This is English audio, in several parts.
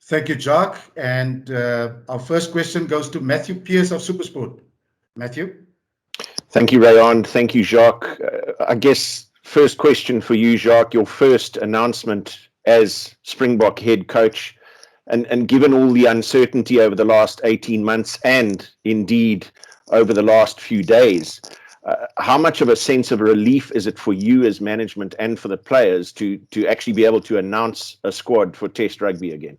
Thank you, Jacques. And our first question goes to Matthew Pierce of SuperSport. Matthew. Thank you, Rayon. Thank you, Jacques. I guess first question for you, Jacques, your first announcement as Springbok head coach, and given all the uncertainty over the last 18 months and indeed over the last few days, how much of a sense of relief is it for you as management and for the players to actually be able to announce a squad for Test rugby again?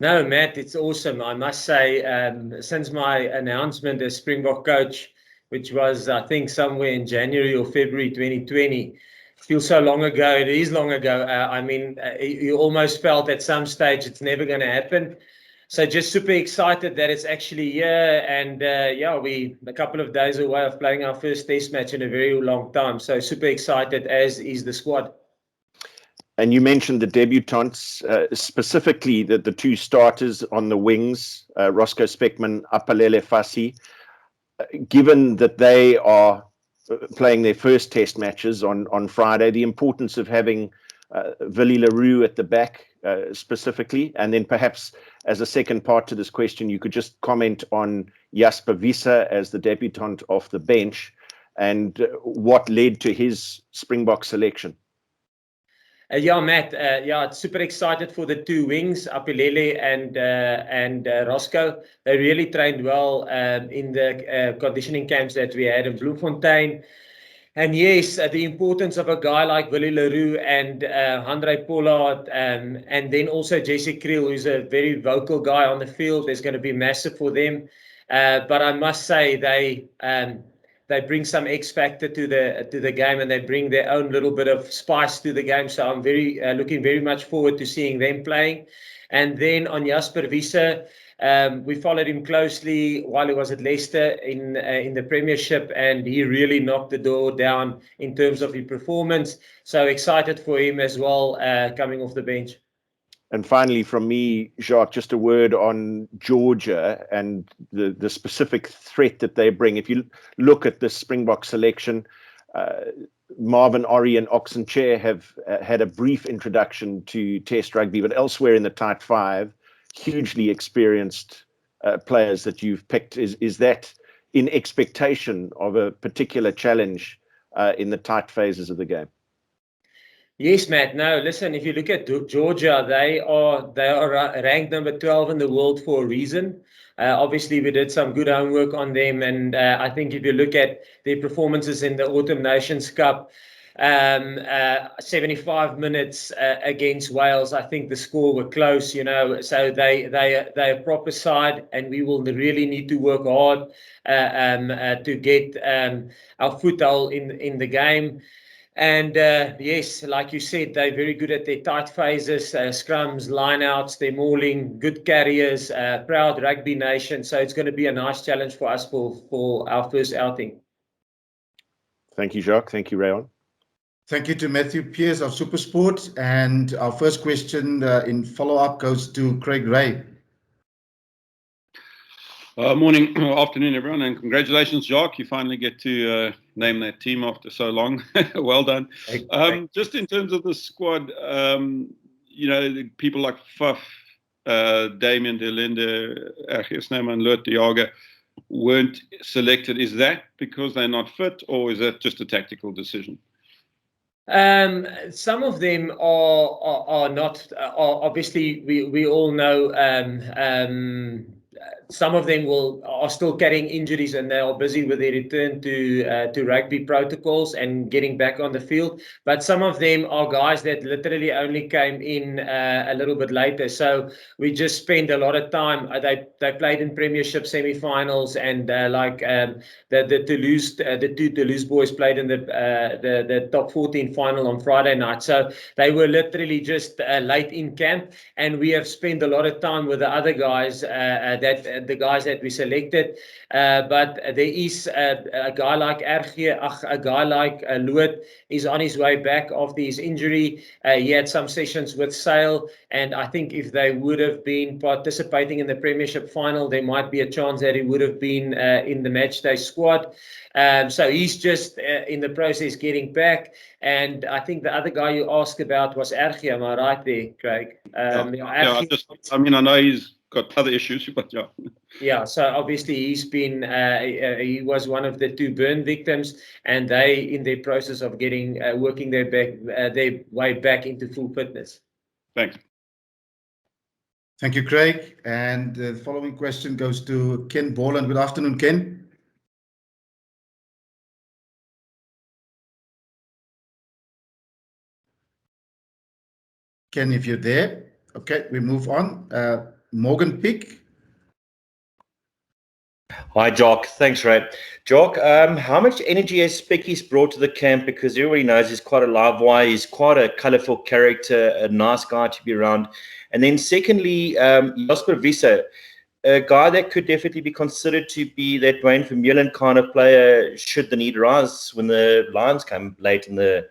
No, Matt, it's awesome. I must say, since my announcement as Springbok coach, which was, I think, somewhere in January or February 2020, feels so long ago. It is long ago. I mean, you almost felt at some stage it's never going to happen. So just super excited that it's actually here. And yeah, we a couple of days away of playing our first Test match in a very long time. So super excited, as is the squad. And you mentioned the debutants, specifically the two starters on the wings, Roscoe Speckman, Apalele Fassi. Given that they are playing their first Test matches on Friday, the importance of having Willie Leroux at the back specifically, and then perhaps as a second part to this question, you could just comment on Jasper Wiese as the debutant off the bench and what led to his Springbok selection. Yeah, Matt. Yeah, super excited for the two wings, Apilele and Roscoe. They really trained well in the conditioning camps that we had in Bloemfontein. And yes, the importance of a guy like Willie Leroux and Andre Pollard, and then also Jesse Kriel, who's a very vocal guy on the field, is going to be massive for them. But I must say they bring some X factor to the game, and they bring their own little bit of spice to the game. So I'm very looking very much forward to seeing them playing. And then on Jasper Wiese, we followed him closely while he was at Leicester in the Premiership, and he really knocked the door down in terms of his performance. So excited for him as well, coming off the bench. And finally, from me, Jacques, just a word on Georgia and the specific threat that they bring. If you look at the Springbok selection, Marvin Orrie and Oxenchair have had a brief introduction to Test rugby, but elsewhere in the tight five, hugely experienced players that you've picked. Is that in expectation of a particular challenge in the tight phases of the game? Yes, Matt. No, listen, if you look at Georgia, they are ranked number 12 in the world for a reason. Obviously, we did some good homework on them, and I think if you look at their performances in the Autumn Nations Cup, 75 minutes against Wales, I think the score were close, you know. So they're a proper side, and we will really need to work hard to get our foothold in the game. And yes, like you said, they're very good at their tight phases, scrums, lineouts, their mauling, good carriers, proud rugby nation. So it's going to be a nice challenge for us for our first outing. Thank you, Jacques. Thank you, Rayon. Thank you to Matthew Pierce of SuperSport. And our first question in follow-up goes to Craig Ray. Morning, afternoon, everyone, and congratulations, Jacques. You finally get to name that team after so long. Well done. Just in terms of the squad, you know, people like Faf, Damien de Linde, Archie Snyman, and Loet de Jager weren't selected. Is that because they're not fit, or is that just a tactical decision? Some of them are not. Obviously, we all know. Some of them are still carrying injuries, and they are busy with their return to rugby protocols and getting back on the field. But some of them are guys that literally only came in a little bit later. So we just spent a lot of time. They played in Premiership semi-finals, and the two Toulouse boys played in the top 14 final on Friday night. So they were literally just late in camp, and we have spent a lot of time with the other guys the guys that we selected. But there is a guy like a guy like Loot is on his way back after his injury. He had some sessions with Sale, and I think if they would have been participating in the Premiership final, there might be a chance that he would have been in the matchday squad. So he's just in the process getting back. And I think the other guy you asked about was Ergie, am I right there, Craig? I know he's got other issues, but yeah. Yeah, so obviously he's been, he was one of the 2 burn victims, and they in the process of getting, working their way back into full fitness. Thanks. Thank you, Craig. And the following question goes to Ken Borland. Good afternoon, Ken. Ken, if you're there. Okay, we move on. Morgan Pick. Hi, Jock. Thanks, Ray. Jock, how much energy has Spicky's brought to the camp? Because everybody knows he's quite a live wire. He's quite a colourful character, a nice guy to be around. And then secondly, Jasper Wiese, a guy that could definitely be considered to be that Wayne Vermeulen kind of player should the need arise when the Lions come late in the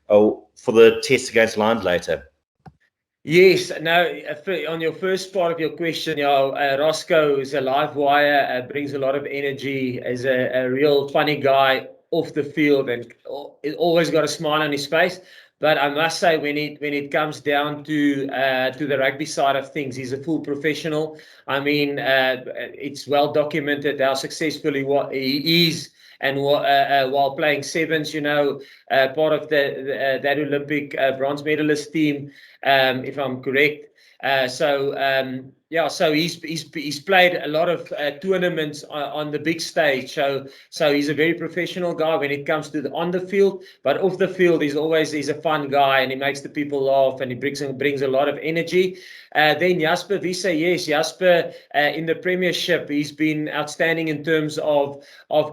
for the test against Lions later. Yes, no, on your first part of your question, Roscoe is a live wire, brings a lot of energy, is a real funny guy off the field, and always got a smile on his face. But I must say, when it comes down to the rugby side of things, he's a full professional. I mean, it's well documented how successful he is. And while playing sevens, part of that Olympic bronze medalist team, if I'm correct. So he's played a lot of tournaments on the big stage. So he's a very professional guy when it comes to on the field, but off the field he's a fun guy, and he makes the people laugh, and he brings a lot of energy. Then Jasper Wiese, yes, Jasper in the Premiership, he's been outstanding in terms of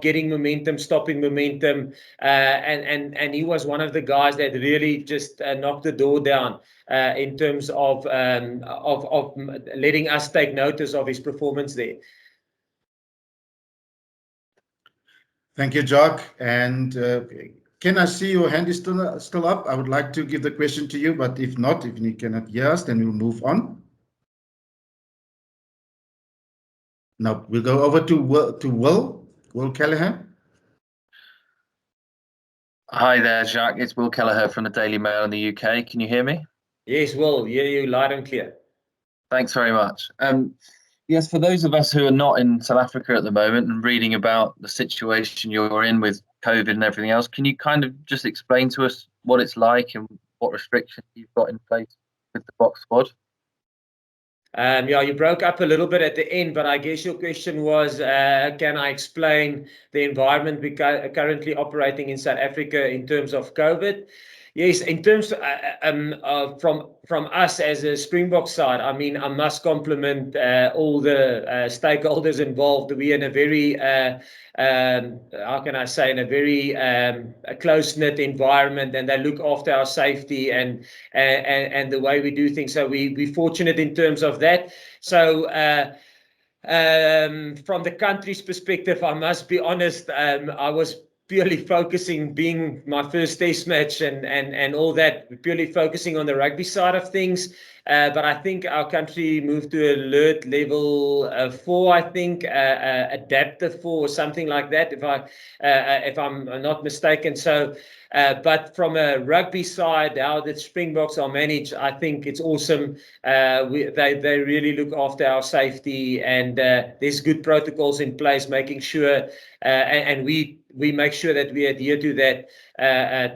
getting momentum, stopping momentum, and he was one of the guys that really just knocked the door down in terms of letting us take notice of his performance there. Thank you, Jacques. And Ken, I see your hand is still up. I would like to give the question to you, but if not, if you cannot hear us, then we'll move on. Now we'll go over to Will Kelleher. Hi there, Jacques. It's Will Kelleher from the Daily Mail in the UK. Can you hear me? Yes, Will, hear you loud and clear. Thanks very much. Yes, for those of us who are not in South Africa at the moment and reading about the situation you're in with COVID and everything else, can you kind of just explain to us what it's like and what restrictions you've got in place with the Box squad? You broke up a little bit at the end, but I guess your question was, can I explain the environment we're currently operating in South Africa in terms of COVID? Yes, in terms from us as a Springbok side, I mean, I must compliment all the stakeholders involved. We're in a very, how can I say, in a very close-knit environment, and they look after our safety and the way we do things. So we're fortunate in terms of that. So from the country's perspective, I must be honest, I was purely focusing, being my first test match and all that, purely focusing on the rugby side of things. But I think our country moved to alert level 4, I think, adaptive 4 or something like that, if I'm not mistaken. So, but from a rugby side, how the Springboks are managed, I think it's awesome. They really look after our safety, and there's good protocols in place, making sure, and we make sure that we adhere to that,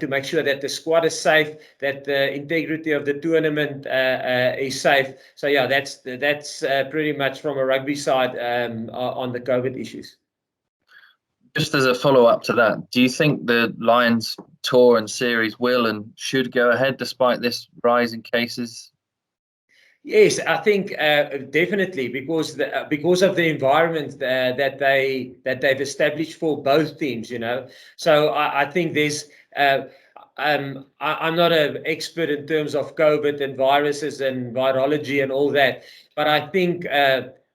to make sure that the squad is safe, that the integrity of the tournament is safe. So yeah, that's pretty much from a rugby side on the COVID issues. Just as a follow-up to that, do you think the Lions tour and series will and should go ahead despite this rise in cases? Yes, I think definitely, because of the environment that they've established for both teams, So I think there's. I'm not an expert in terms of COVID and viruses and virology and all that, but I think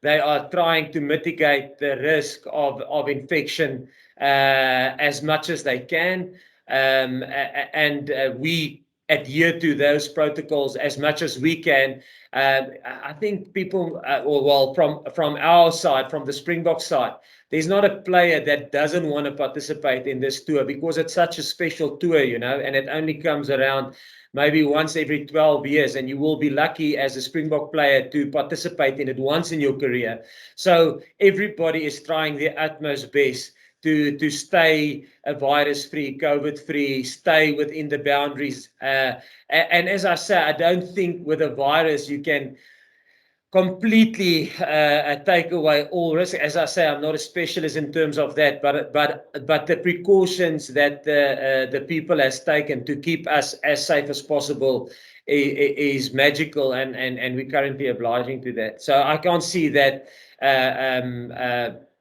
they are trying to mitigate the risk of infection as much as they can, and we adhere to those protocols as much as we can. I think people, from our side, from the Springbok side, there's not a player that doesn't want to participate in this tour, because it's such a special tour, and it only comes around maybe once every 12 years, and you will be lucky as a Springbok player to participate in it once in your career. So everybody is trying their utmost best to stay virus-free, COVID-free, stay within the boundaries. And as I say, I don't think with a virus you can completely take away all risk. As I say, I'm not a specialist in terms of that, but the precautions that the people has taken to keep us as safe as possible is magical, and we're currently obliging to that. So I can't see that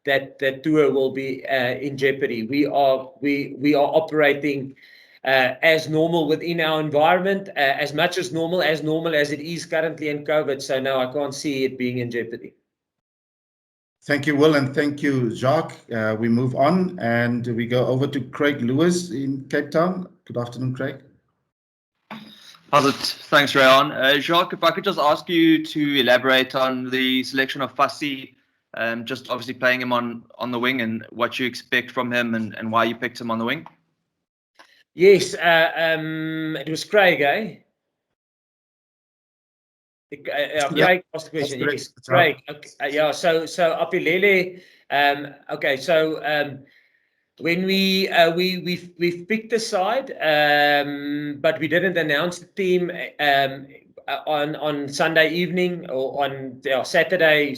that tour will be in jeopardy. We are operating as normal within our environment, as much as normal as it is currently in COVID. So no, I can't see it being in jeopardy. Thank you, Will, and thank you, Jacques. We move on and we go over to Craig Lewis in Cape Town. Good afternoon, Craig. Thanks, Rayan. Jacques, if I could just ask you to elaborate on the selection of Fassi, just obviously playing him on the wing, and what you expect from him, and why you picked him on the wing. Yes, it was Craig, eh? Craig asked the question. Yes, Craig. Okay, yeah. So Apilele. Okay. So when we've picked a side, but we didn't announce the team on Sunday evening, or on Saturday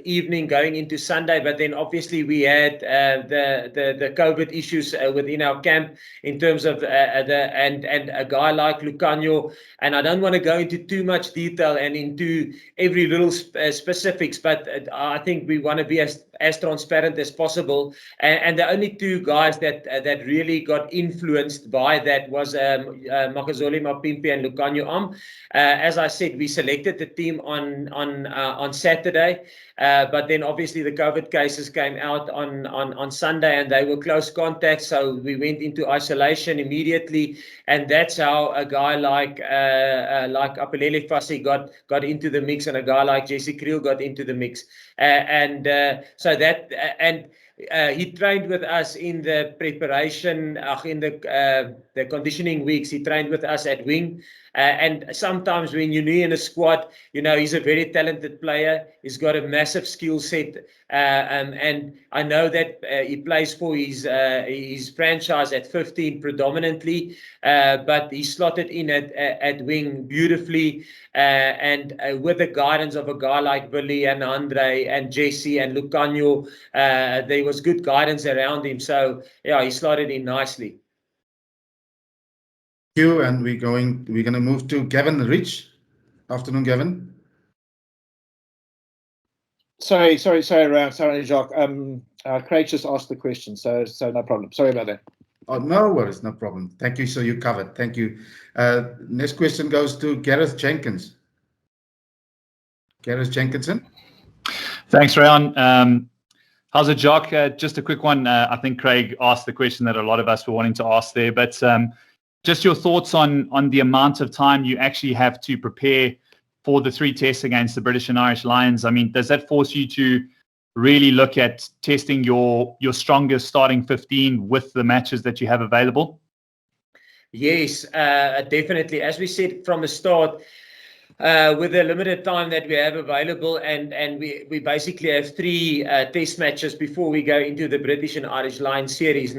evening going into Sunday. But then obviously we had the COVID issues within our camp in terms of and a guy like Lucanio. And I don't want to go into too much detail and into every little specifics, but I think we want to be as transparent as possible. And the only two guys that really got influenced by that was Makazole Mapimpi and Lucanio Am. As I said, we selected the team on Saturday, but then obviously the COVID cases came out on Sunday, and they were close contacts, so we went into isolation immediately, and that's how a guy like Apilele Fassi got into the mix, and a guy like Jesse Kriel got into the mix, he trained with us in the preparation, in the conditioning weeks. He trained with us at wing. And sometimes when you're new in a squad, he's a very talented player. He's got a massive skill set. And I know that he plays for his franchise at 15 predominantly, but he slotted in at wing beautifully. And with the guidance of a guy like Billy and Andre and Jesse and Lucanio, there was good guidance around him. So yeah, he slotted in nicely. Thank you, and we're going to move to Gavin Rich. Afternoon, Gavin. Sorry, Jacques. Craig just asked the question, so no problem. Sorry about that. Oh, no worries, no problem. Thank you. So you covered. Thank you. Next question goes to Gareth Jenkins. Gareth Jenkinson. Thanks, Rayan. How's it, Jacques? Just a quick one. I think Craig asked the question that a lot of us were wanting to ask there, but just your thoughts on the amount of time you actually have to prepare for the 3 tests against the British and Irish Lions. I mean, does that force you to really look at testing your strongest starting 15 with the matches that you have available? Yes, definitely. As we said from the start, with the limited time that we have available, and we basically have 3 test matches before we go into the British and Irish Lions series,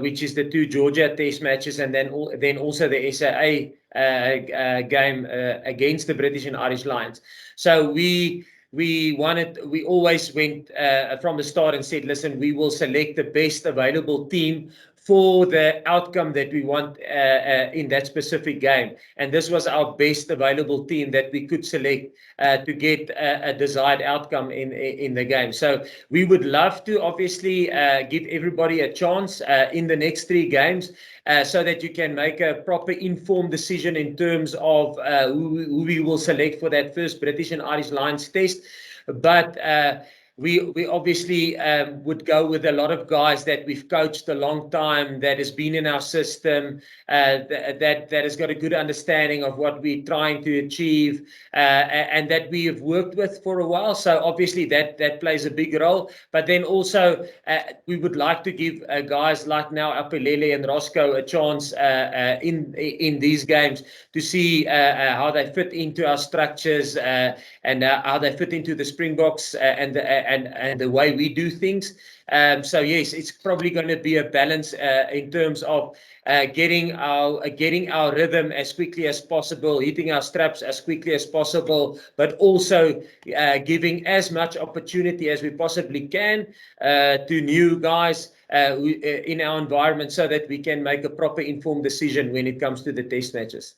which is the 2 Georgia test matches, and then also the SAA game against the British and Irish Lions. So we always went from the start and said, listen, we will select the best available team for the outcome that we want in that specific game. And this was our best available team that we could select to get a desired outcome in the game. So we would love to obviously give everybody a chance in the next 3 games so that you can make a proper informed decision in terms of who we will select for that first British and Irish Lions test. but we obviously would go with a lot of guys that we've coached a long time, that has been in our system, that has got a good understanding of what we're trying to achieve, and that we have worked with for a while. So obviously that plays a big role. But then also we would like to give guys like now Apelele and Roscoe a chance in these games to see how they fit into our structures, and how they fit into the Springboks and the way we do things. So yes, it's probably going to be a balance in terms of getting our rhythm as quickly as possible, hitting our straps as quickly as possible, but also giving as much opportunity as we possibly can to new guys in our environment, so that we can make a proper informed decision when it comes to the test matches.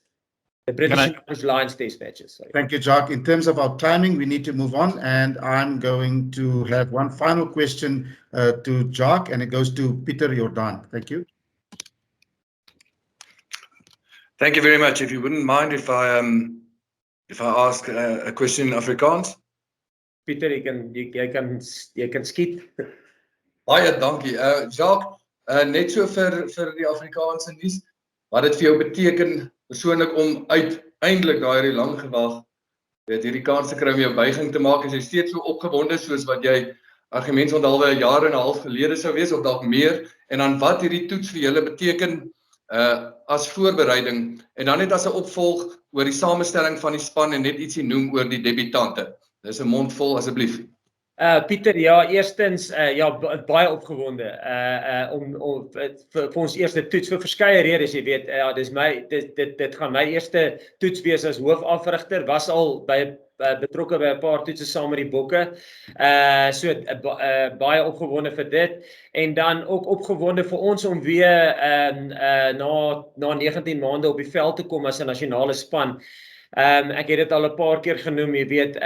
The British Lions test matches. Sorry. Thank you, Jacques. In terms of our timing, we need to move on, and I'm going to have one final question to Jacques, and it goes to Pieter Jordan. Thank you. Thank you very much. If you wouldn't mind if I ask a question in Afrikaans. Pieter, jy kan skiet. Baie dankie. Jacques, net so vir die Afrikaanse nuus, wat dit vir jou beteken persoonlik om uiteindelik daai lang gewag hierdie kans te kry om jou buiging te maak, is jy steeds so opgewonde soos wat jy argument onthaalwe 'n jaar en 'n half gelede sou wees, of dalk meer, en dan wat hierdie toets vir julle beteken as voorbereiding, en dan net as 'n opvolg oor die samestelling van die span en net ietsie noem oor die debutante. Dis 'n mond vol asseblief. Pieter, ja, eerstens ja, baie opgewonde om vir ons eerste toets vir verskeie redes, jy weet. Ja, dit gaan my eerste toets wees as hoofafrigter, was al betrokke by 'n paar toetse saam met die Bokke. So baie opgewonde vir dit, en dan ook opgewonde vir ons om weer na 19 maande op die veld te kom as 'n nasionale span. Ek het dit al 'n paar keer genoem, jy weet,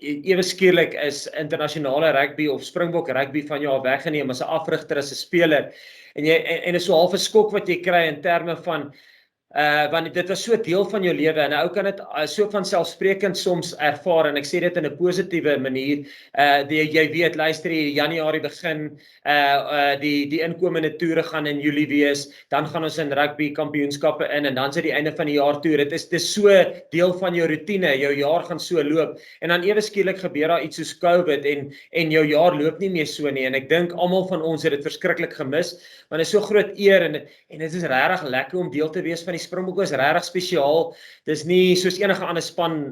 ewe skielik is internasionale rugby of Springbok rugby van jou weggeneem as 'n afrigter, as 'n speler, en is so half 'n skok wat jy kry in terme van want dit was so deel van jou lewe, en 'n ou kan dit so vanselfsprekend soms ervaar, en ek sê dit in 'n positiewe manier. Jy weet, luister, Januarie begin, die inkomende toere gaan in Julie wees, dan gaan ons in rugby kampioenskappe in, en dan is die einde van die jaar toer. Dit is so deel van jou routine, jou jaar gaan so loop, en dan ewe skielik gebeur daar iets soos COVID, en jou jaar loop nie meer so nie, en ek dink almal van ons het dit verskriklik gemis, want dit is so groot eer, en dit is regtig lekker om deel te wees van die Springbok. Is regtig spesiaal. Dis nie soos enige ander span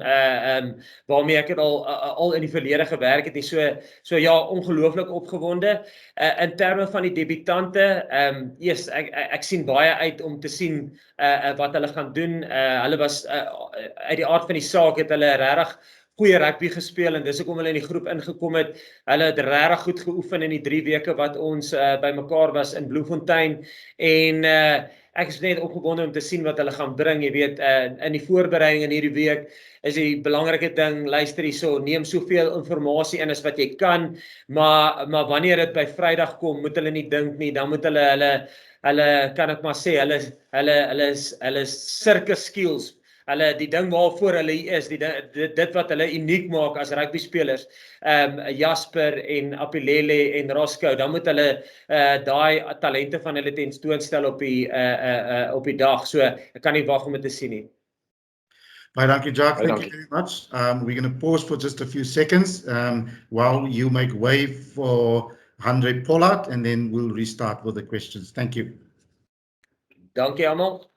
waarmee ek het al in die verlede gewerk het nie. So ja, ongelooflik opgewonde. In terme van die debutante, yes, ek sien baie uit om te sien wat hulle gaan doen. Hulle was uit die aard van die saak het hulle regtig goeie rugby gespeel, en dis hoekom hulle in die groep ingekom het. Hulle het regtig goed geoefen in die 3 weke wat ons bymekaar was in Bloemfontein, en ek is net opgewonde om te sien wat hulle gaan bring. Jy weet, in die voorbereiding in hierdie week is die belangrike ding, luister hierso, neem soveel inligting in as wat jy kan, maar wanneer dit by Vrydag kom, moet hulle nie dink nie, dan moet hulle kan ek maar sê, hulle circus skills, die ding waarvoor hulle is, dit wat hulle uniek maak as rugby spelers, Jasper en Apelele en Roscoe, dan moet hulle daai talente van hulle tentoonstel op die dag. So ek kan nie wag om dit te sien nie. Baie dankie, Jacques. Thank you very much. We're going to pause for just a few seconds while you make way for Andre Pollard, and then we'll restart with the questions. Thank you. Dankie almal.